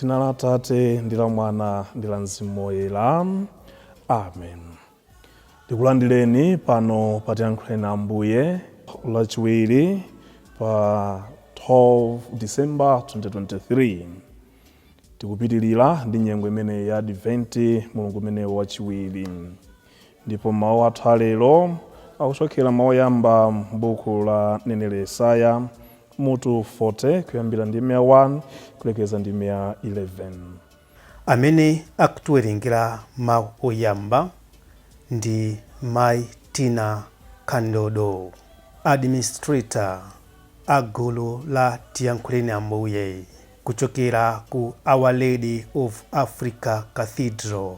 M'dzina la Atate ndi la Mwana ndi la Mzimu Woyera. Amen. Ndikulandireni pano patiyankhuleni Ambuye Lachiwiri pa 12 December 2023. Tikupitirira ndi nyengo imene ya Adventi Mulungu umene wachiwiri. Ndipo mawu athu alero akuchokera mawu oyamba m'buku la mneneri Yesaya mutu 40 kuyambira ndime ya 1 kulekeza ndime ya 11. Amene akutiwerengera mawu oyamba ndi Mai Tina Kandodo, administrator agulu la tiyankhuleni Ambuye kuchokera ku Our Lady of Africa Cathedral,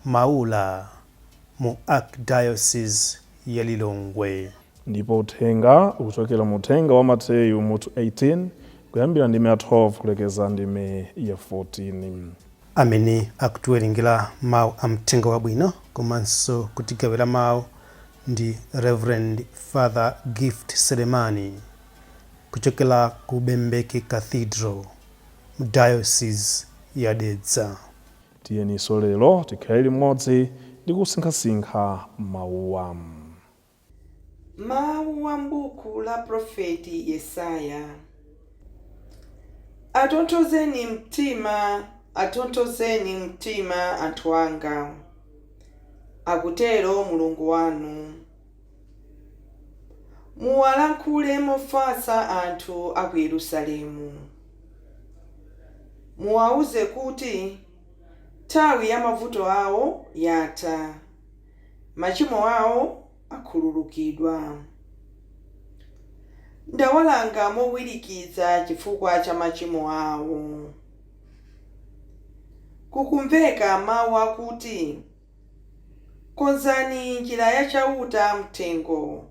Maula, mu Archdiocese ya Lilongwe. Ndipo uthenga ukuchokera mu uthenga wa Mateyu mutu 18 kuyambira ndime ya 12 kulekeza ndime ya 14. Amene akutiwerengera mawu amtenga wabwino komanso kutigawira mawu ndi Reverend Father Gift Selemani kuchokera ku Bembeke Cathedral mu Diocese ya Dedza. Tiyeni lero tikhale limodzi ndi kusinkhasinkha mawuwa. Mawu wa m'buku la profeti Yesaya. Atonthozeni mtima anthu anga, akutero Mulungu wanu. Muwalankhule mofatsa anthu a ku Yerusalemu. Muwawuze kuti nthawi ya mavuto awo yatha, machimo awo akhululukidwa. Ndawalanga mowirikiza chifukwa cha machimo awo. Kukumveka mawu akuti, konzani njira ya chauta mthengo,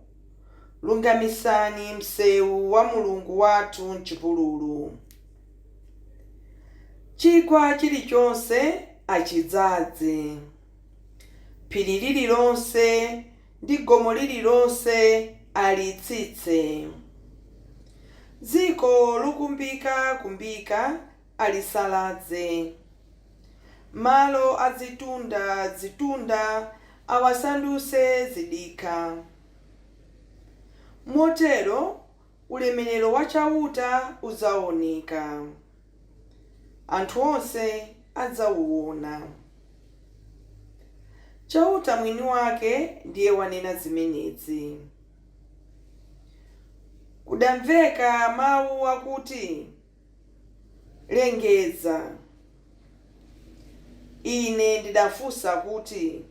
lungamisani msewu wa Mulungu wathu m'chipululu. Chigwa chilichonse achidzaze, phiri lililonse ndi gomo lililonse alitsitse. Dziko lukumbika alisalaze, malo azitunda awasanduse zidikha. Motero ulemerero wa chauta udzaoneka, anthu onse adzauona. Chauta mwini wake ndiye wanena zimenezi. Kudamveka mawu akuti, lengeza. Ine ndidafunsa kuti,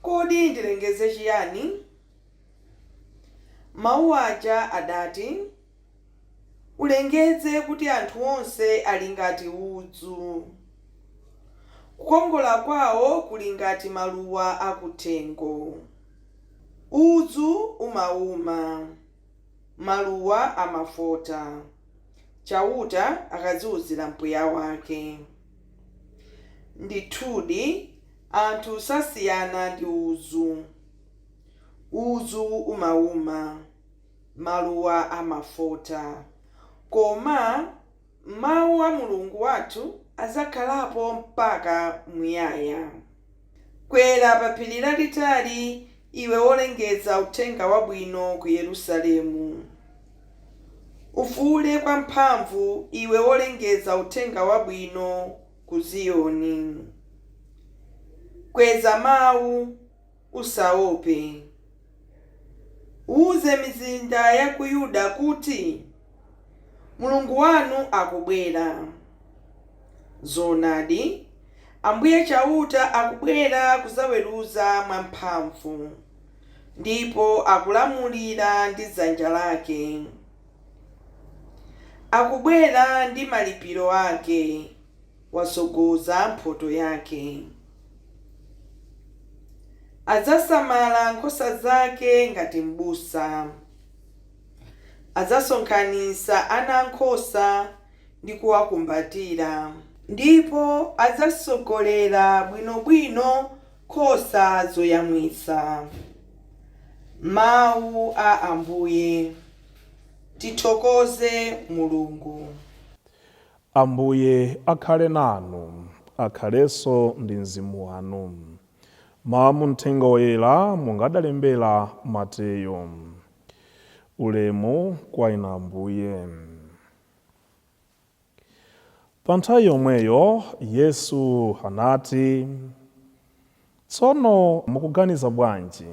kodi ndilengeze chiyani? Mawu aja adati, ulengeze kuti anthu onse ali ngati udzu, kukongola kwawo kuli ngati maluwa akuthengo. Udzu umauma, maluwa amafota, chauta akadziwuzira mpweya wake. Ndithudi anthu sasiyana ndi udzu. Udzu umauma, maluwa amafota, koma mawu a Mulungu wathu azakhalapo mpaka muyaya. Kwera pa phiri lalitali, iwe wolengeza uthenga wabwino ku Yerusalemu. Ufuule kwa mphamvu, iwe wolengeza uthenga wabwino ku Ziyoni. Kweza mawu, usaope. Uze mizinda ya ku Yuda kuti, Mulungu wanu akubwera. Zonadi, Ambuye chauta akubwera kudzaweruza mwamphamvu, ndipo akulamulira ndi dzanja lake. Akubwera ndi malipiro ake, wasogoza mphotho yake. Adzasamala nkhosa zake ngati m'busa. Adzasonkhanitsa ana ankhosa ndi kuwakumbatira. Ndipo adzasogolera bwinobwino nkhosa zoyamwitsa. Mawu a Ambuye. Tithokoze Mulungu. Ambuye akhale nanu, akhalenso ndi mzimu wanu. Mawu muthenga woyera mungadalembera Mateyo. Ulemu kwa inu Ambuye. Pa nthawi yomweyo Yesu anati, tsono mukuganiza bwanji?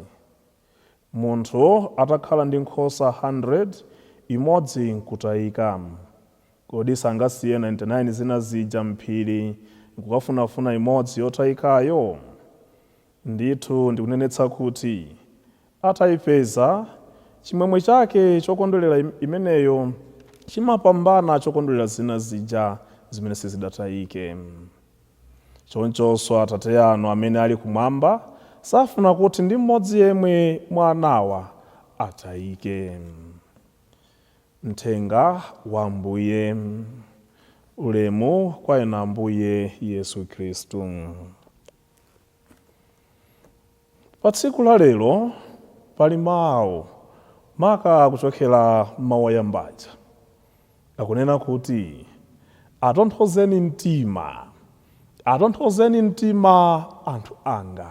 Munthu atakhala ndi nkhosa 100, imodzi nkutayika, kodi sangasiye 99 zina zija m'phiri nkukafunafuna imodzi yotayikayo? Ndithu ndikunenetsa kuti atayipeza, chimwemwe chake chokondwerera imeneyo chimapambana chokondwerera zina zija zimene sizidatayike. Chonchonso Atate anu amene ali kumwamba safuna kuti ndi mmodzi yemwe mwa anawa atayike. Mthenga wa Ambuye. Ulemu kwa inu Ambuye Yesu Khristu. Pa tsiku la lero pali mawu maka kuchokera mawu ayambaja akunena kuti atonthozeni mtima, atonthozeni mtima anthu anga,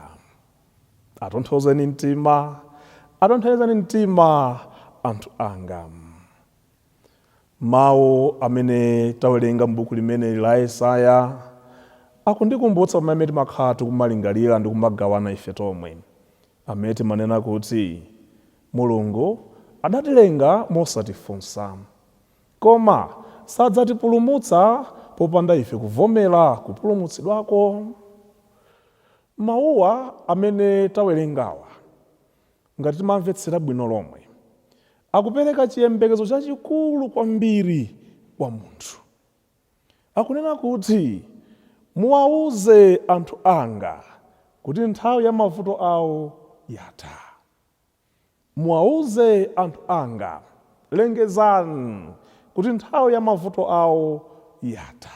atonthozeni mtima, atonthozeni mtima anthu anga. Mawu amene tawerenga m'buku limene la Yesaya akundikumbutsa pamene timakhala tikumalingalira ndi kumagawana ife tomwe, amene timanena kuti Mulungu adatilenga mosatifunsa, koma sadzatipulumutsa popanda ife kuvomera kupulumutsidwako. Mawuwa amene tawerengawa, ngati timamvetsera bwino lomwe, akupereka chiyembekezo chachikulu kwambiri kwa munthu. Akunena kuti muwawuze anthu anga kuti nthawi ya mavuto awo yatha. Muwawuze anthu anga, lengezani kuti nthawi ya mavuto awo yatha.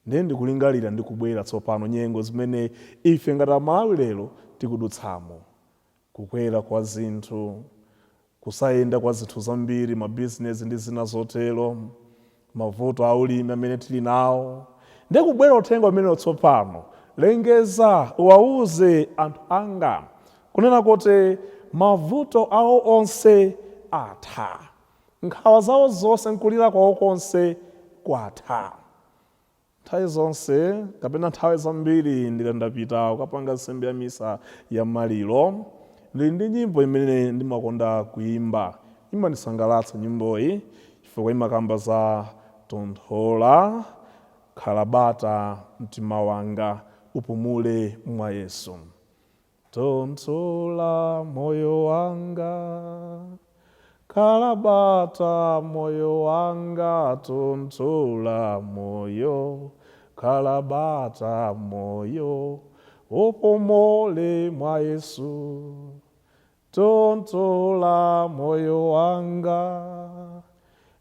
Ndiye ndikulingalira ndikubwera tsopano nyengo zimene ife ngati Amalawi lero tikudutsamo, kukwera kwa zinthu, kusayenda kwa zinthu zambiri, mabizinesi ndi zina zotero, mavuto aulimi amene tili nawo. Ndiye kubwera uthenga umene tsopano, lengeza uwawuze anthu anga, kunena kuti mavuto awo onse atha, nkhawa zawo zonse, nkulira kwawo konse kwatha. Nthawi zonse kapena nthawi zambiri ndikandapita ukapanga nsembe ya misa ya maliro, ndili ndi nyimbo imene ndimakonda kuimba. Imandisangalatsa nyimboyi chifukwa imakamba za tonthola, khala bata mtima wanga upumule mwa Yesu. Tonthola moyo wanga, khala bata moyo wanga, tonthola moyo, khala bata moyo, upumule mwa Yesu. Tonthola moyo wanga,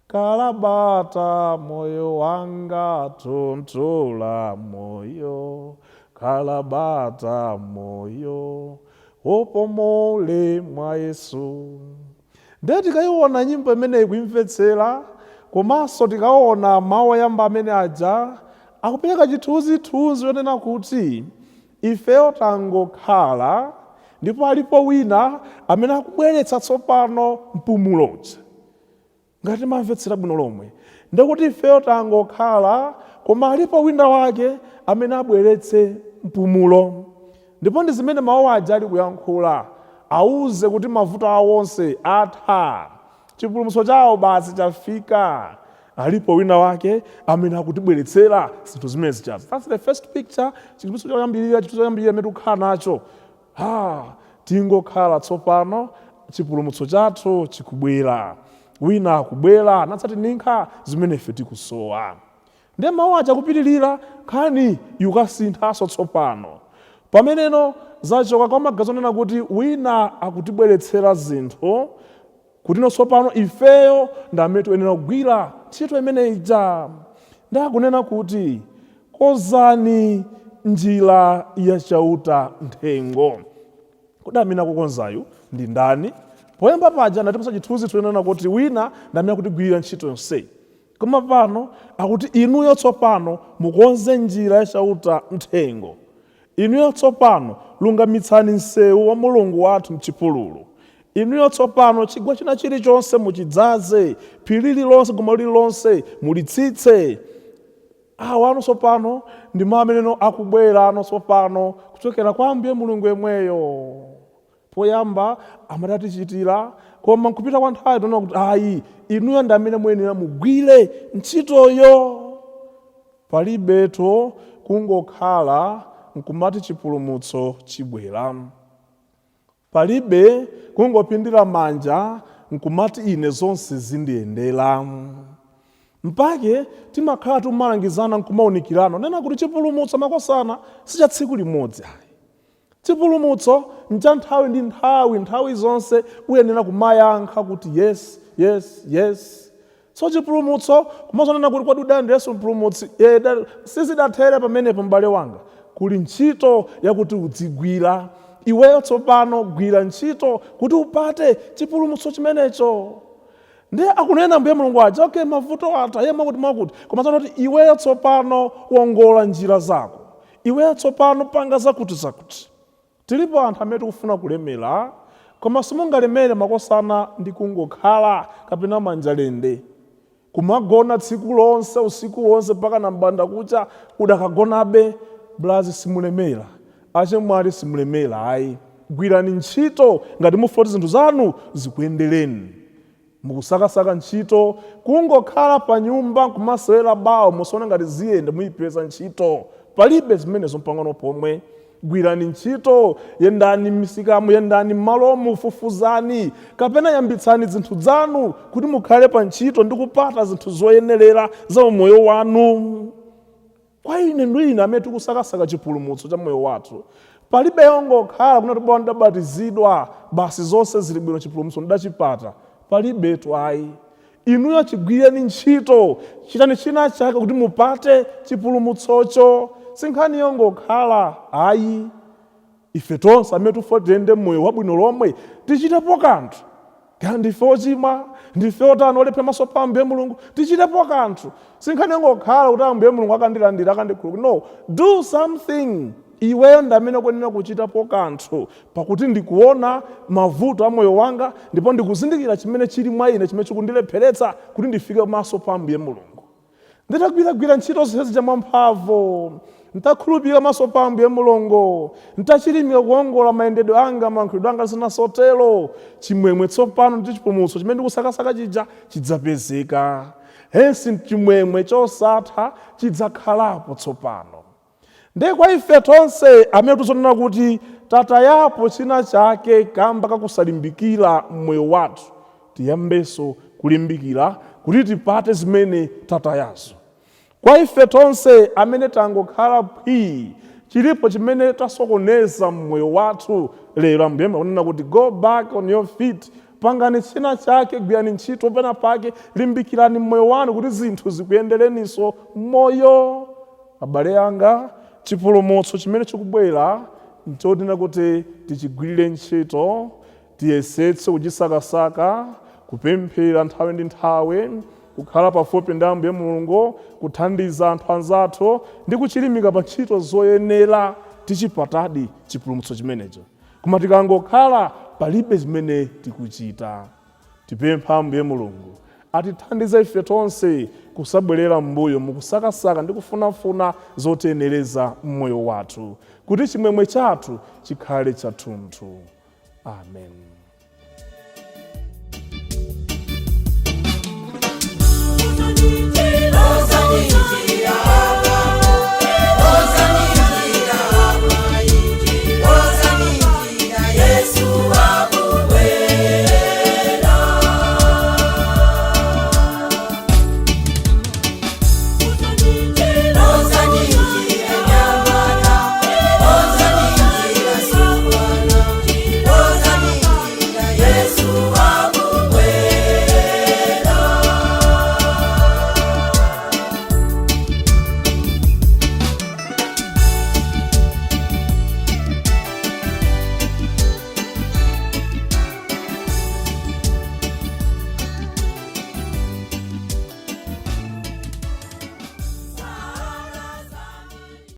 khala bata moyo wanga, tonthola moyo, khala bata moyo, upumule mwa Yesu. Ndiye tikayiona nyimbo imeneyi kuimvetsera, komanso tikaona mawu ayamba amene aja akupereka chithunzithunzi yonena kuti ifeyo tangokhala ndipo alipo wina amene akubweretsa tsopano mpumuloja. Ngati timamvetsera bwino lomwe, ndiye kuti ifeyo tangokhala koma alipo wina wake amene abweretse mpumulo. Ndipo ndi zimene mawu aja ali kuyankhula, awuze kuti mavuto awo onse atha, chipulumutso chawo basi chafika, alipo wina wake amene akutibweretsera zinthu zimene zichazo. That's the first picture, chipulumutso choyambirira amene tikukhala nacho. Tingokhala tsopano, chipulumutso chathu chikubwera, wina akubwera anatsatininka zimene ife tikusowa. Ndiye mawu aja kupitirira, khani yukasinthaso tsopano. Pameneno zachoka kwa magazi onena kuti wina akutibweretsera zinthu, kuti tsopano ifeyo ndamene tiyenera kugwira ntchito imene ija. Ndiye akunena kuti konzani njira yachauta nthengo. Kodi amene akukonzayu ndi ndani? Poyamba paja ndatipasa chithunzi tinena kuti wina ndamene akutigwirira ntchito yonseyi. Koma pano akuti inuyo tsopano mukonze njira yachauta mthengo. Inuyo tsopano lungamitsani msewu wa Mulungu wathu mchipululu. Inuyo tsopano chigwa china chilichonse muchidzaze, phiri lilonse goma lilonse mulitsitse. Awano tsopano ndi mawu akubwera ano tsopano kuchokera kwa Ambuye Mulungu yemweyo. Poyamba amatatichitira, koma nkupita kwa nthawi tinaona kuti ayi inuyo ndi amene muyenera mugwire ntchitoyo. Palibeto kungokhala nkumati chipulumutso chibwera. Palibe kungopindira manja nkumati ine zonse zindiyendera. Mpake timakhala tumalangizana nkumaunikirana nena kuti chipulumutso makosana si cha tsiku limodzi ayi. Chipulumutso ncha nthawi ndi nthawi zonse uyenera kumayankha kuti yes, yes, yes. So chipulumutso kumazonena kuti kwadi udani Yesu mpulumutsi sizidathere pamenepo m'bale wanga. Kuli ntchito yakuti udzigwira. Iweyo tsopano gwira ntchito kuti upate chipulumutso chimenecho. Ndiye akunena Ambuye Mulungu aja okay mavuto atha yema kuti mwakuti koma kuti iweyo tsopano wongola njira zako. Iweyo tsopano panga zakuti. Tilipo anthu amene tikufuna kulemera koma simungalemere makosana ndi kungokhala kapena manjalende. Kumagona tsiku lonse usiku wonse mpaka na mbanda kucha udakagonabe blazi simulemera. Achemwali simulemera ayi. Gwirani ntchito ngati mufuna zinthu zanu zikuyendereni. Mukusakasaka ntchito kungokhala pa nyumba kumasewera bawo musone ngati ziyende muyipeza ntchito. Palibe zimenezo mpang'ono pomwe. Gwirani ntchito, yendani m'misikamu, yendani m'malomo, ufufuzani, kapena yambitsani zinthu zanu kuti mukhale pa ntchito ndi kupata zinthu zoyenerera za moyo wanu. Kwa ine ndi ine amene tikusakasaka chipulumutso cha moyo wathu. Palibe yongokhala kuna tibawa ndabatizidwa basi zonse zili bwino chipulumutso ndachipata. Palibe ayi. Inuyo chigwireni ntchito, chitani china chake kuti mupate chipulumutsocho. Sinkhani yongokhala ayi. Ife tonse amene tifuna tiyende moyo wabwino lomwe tichitepo kanthu. Kandi ndife ochimwa, ndife otani olephera maso pa Ambuye Mulungu, tichitepo kanthu. Sinkhani yongokhala kuti Ambuye Mulungu akandilandira akandikhululukira. No, do something. Iweyo ndi amene ukuyenera kuchitapo kanthu pakuti ndikuona mavuto a moyo wanga ndipo ndikuzindikira chimene chili mwa ine chimene chikundilepheretsa kuti ndifike maso pa Ambuye Mulungu. Nditagwira ntchito zonse za mwamphamvu, ntakhulupirira maso pa Ambuye Mulungu, ntachilimika kuongola mayendedwe anga mayankhulidwe anga sinasotero, chimwemwe tsopano ndi chipulumutso chimene ndikusakasaka chija chidzapezeka. Hensi chimwemwe chosatha chidzakhalapo tsopano. Ndiye kwa ife tonse amene tizonena kuti tatayapo china chake kamba kakusalimbikira mmoyo wathu, tiyambenso kulimbikira kuti tipate zimene tatayazo. Kwa ife tonse amene tangokhala phwi, chilipo chimene tasokoneza mmoyo wathu, lero Ambuye akunena kuti go back on your feet. Pangani china chake, gwirani ntchito pena pake, limbikirani mmoyo wanu kuti zinthu zikuyendereniso moyo. Abale anga, chipulumutso chimene chikubwera nchotina kuti tichigwirire ntchito, tiyesetse kuchisakasaka, kupemphera nthawi ndi nthawi, kukhala pafupi ndi Ambuye Mulungu, kuthandiza anthu anzathu ndi kuchilimika pa ntchito zoyenera tichipatadi chipulumutso chimenecho. Koma tikangokhala palibe zimene tikuchita. Tipempha Ambuye Mulungu atithandize ife tonse kusabwerera m'mbuyo mukusakasaka ndi kufunafuna zotenereza mmoyo wathu kuti chimwemwe chathu chikhale chathunthu. Amen.